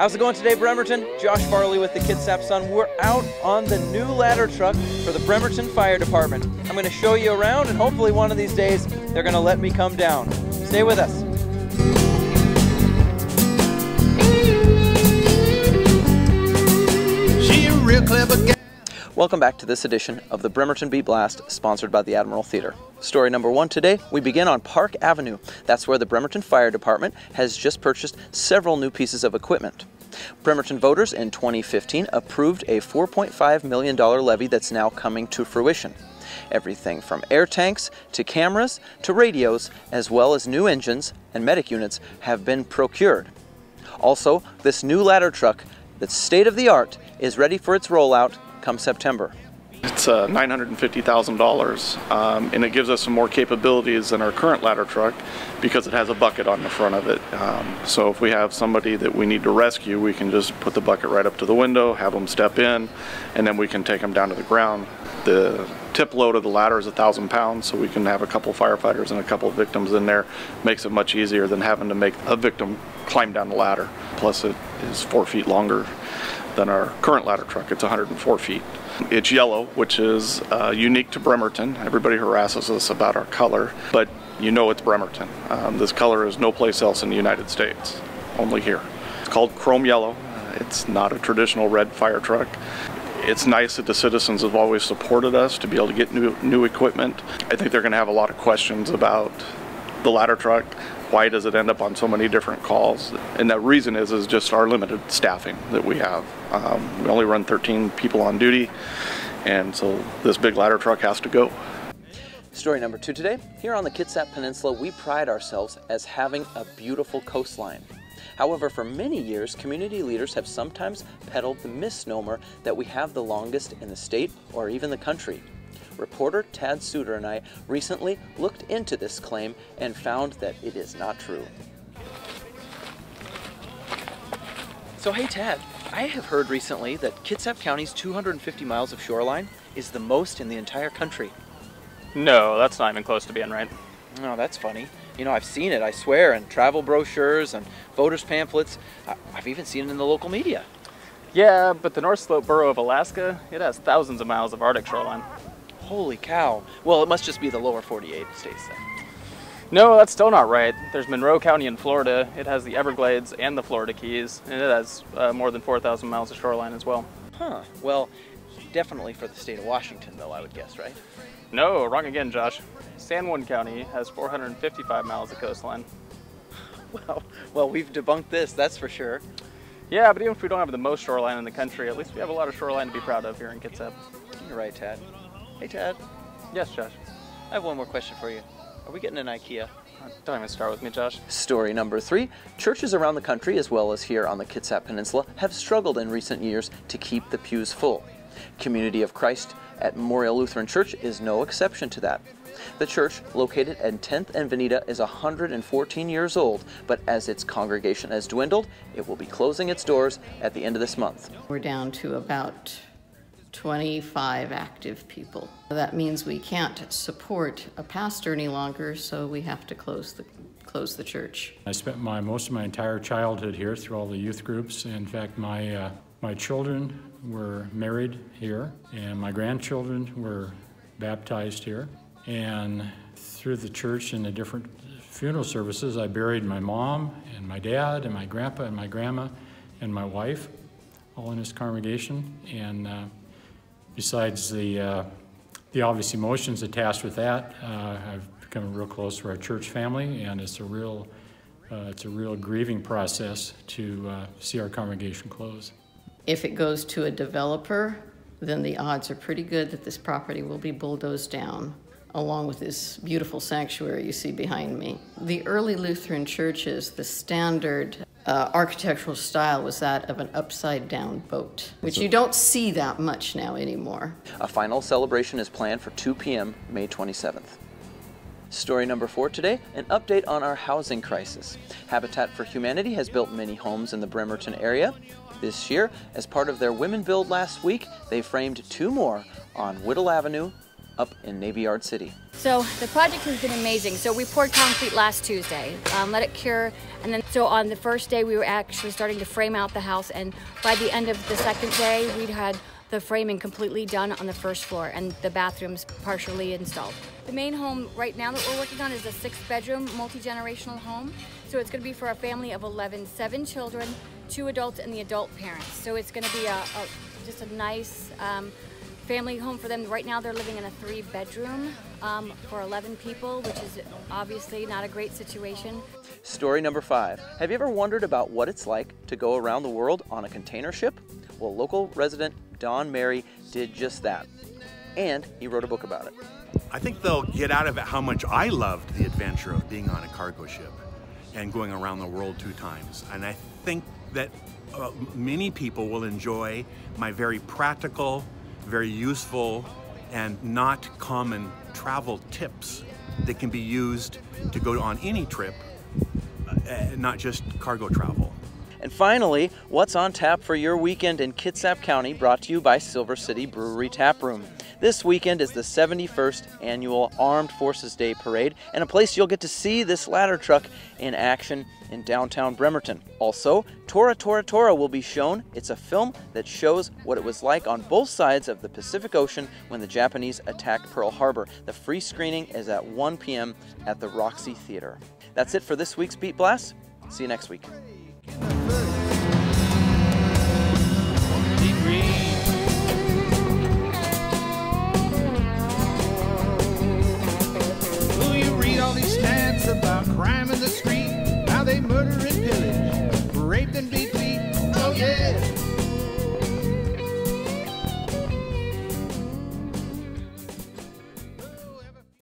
How's it going today, Bremerton? Josh Farley with the Kitsap Sun. We're out on the new ladder truck for the Bremerton Fire Department. I'm going to show you around, and hopefully one of these days they're going to let me come down. Stay with us. She a real clever guy. Welcome back to this edition of the Bremerton Beat Blast, sponsored by the Admiral Theater. Story number one today, we begin on Park Avenue. That's where the Bremerton Fire Department has just purchased several new pieces of equipment. Bremerton voters in 2015 approved a $4.5 million levy that's now coming to fruition. Everything from air tanks to cameras to radios, as well as new engines and medic units have been procured. Also, this new ladder truck that's state-of-the-art is ready for its rollout come September. It's $950,000, and it gives us some more capabilities than our current ladder truck because it has a bucket on the front of it. So if we have somebody that we need to rescue, we can just put the bucket right up to the window, have them step in, and then we can take them down to the ground. The tip load of the ladder is 1,000 pounds, so we can have a couple firefighters and a couple of victims in there. Makes it much easier than having to make a victim climb down the ladder. Plus it is 4 feet longer than our current ladder truck. It's 104 feet. It's yellow, which is unique to Bremerton. Everybody harasses us about our color, but you know it's Bremerton. This color is no place else in the United States, only here. It's called chrome yellow. It's not a traditional red fire truck. It's nice that the citizens have always supported us to be able to get new equipment. I think they're going to have a lot of questions about the ladder truck. Why does it end up on so many different calls? And that reason is just our limited staffing that we have. We only run 13 people on duty, and so this big ladder truck has to go. Story number two today. Here on the Kitsap Peninsula, we pride ourselves as having a beautiful coastline. However, for many years, community leaders have sometimes peddled the misnomer that we have the longest in the state or even the country. Reporter Tad Suter and I recently looked into this claim and found that it is not true. So hey Tad, I have heard recently that Kitsap County's 250 miles of shoreline is the most in the entire country. No, that's not even close to being right. Oh, that's funny. You know, I've seen it, I swear, in travel brochures and voters' pamphlets. I've even seen it in the local media. Yeah, but the North Slope borough of Alaska, it has thousands of miles of Arctic shoreline. Holy cow. Well, it must just be the lower 48 states then. No, that's still not right. There's Monroe County in Florida. It has the Everglades and the Florida Keys, and it has more than 4,000 miles of shoreline as well. Huh. Well, definitely for the state of Washington, though, I would guess, right? No, wrong again, Josh. San Juan County has 455 miles of coastline. Well, we've debunked this, that's for sure. Yeah, but even if we don't have the most shoreline in the country, at least we have a lot of shoreline to be proud of here in Kitsap. You're right, Tad. Hey, Tad. Yes, Josh. I have one more question for you. Are we getting an IKEA? Don't even start with me, Josh. Story number three. Churches around the country, as well as here on the Kitsap Peninsula, have struggled in recent years to keep the pews full. Community of Christ at Memorial Lutheran Church is no exception to that. The church, located at 10th and Veneta, is 114 years old, but as its congregation has dwindled, it will be closing its doors at the end of this month. We're down to about 25 active people. That means we can't support a pastor any longer, so we have to close the church. I spent most of my entire childhood here through all the youth groups. In fact, my children were married here, and my grandchildren were baptized here. And through the church and the different funeral services, I buried my mom and my dad and my grandpa and my grandma and my wife, all in this congregation. And besides the obvious emotions attached with that, I've become real close to our church family, and it's a real grieving process to see our congregation close. If it goes to a developer, then the odds are pretty good that this property will be bulldozed down, along with this beautiful sanctuary you see behind me. The early Lutheran churches, the standard architectural style was that of an upside-down boat, which you don't see that much now anymore. A final celebration is planned for 2 p.m. May 27th. Story number four today, an update on our housing crisis. Habitat for Humanity has built many homes in the Bremerton area. This year, as part of their Women Build last week, they framed 2 more on Whittle Avenue up in Navy Yard City. So the project has been amazing. So we poured concrete last Tuesday, let it cure, and then so on the first day we were actually starting to frame out the house, and by the end of the second day we'd had the framing completely done on the first floor and the bathrooms partially installed. The main home right now that we're working on is a 6-bedroom multi-generational home. So it's going to be for a family of 11, 7 children, 2 adults and the adult parents. So it's going to be just a nice family home for them. Right now they're living in a 3-bedroom for 11 people, which is obviously not a great situation. Story number 5. Have you ever wondered about what it's like to go around the world on a container ship? Well, local resident Don Mary did just that, and he wrote a book about it. I think they'll get out of it how much I loved the adventure of being on a cargo ship and going around the world 2 times. And I think that many people will enjoy my very practical, very useful, and not common travel tips that can be used to go on any trip, not just cargo travel. And finally, what's on tap for your weekend in Kitsap County, brought to you by Silver City Brewery Tap Room. This weekend is the 71st annual Armed Forces Day Parade, and a place you'll get to see this ladder truck in action in downtown Bremerton. Also, Tora Tora Tora will be shown. It's a film that shows what it was like on both sides of the Pacific Ocean when the Japanese attacked Pearl Harbor. The free screening is at 1 p.m. at the Roxy Theater. That's it for this week's Beat Blast. See you next week. Will you read all these stats about crime in the street, how they murder and pillage?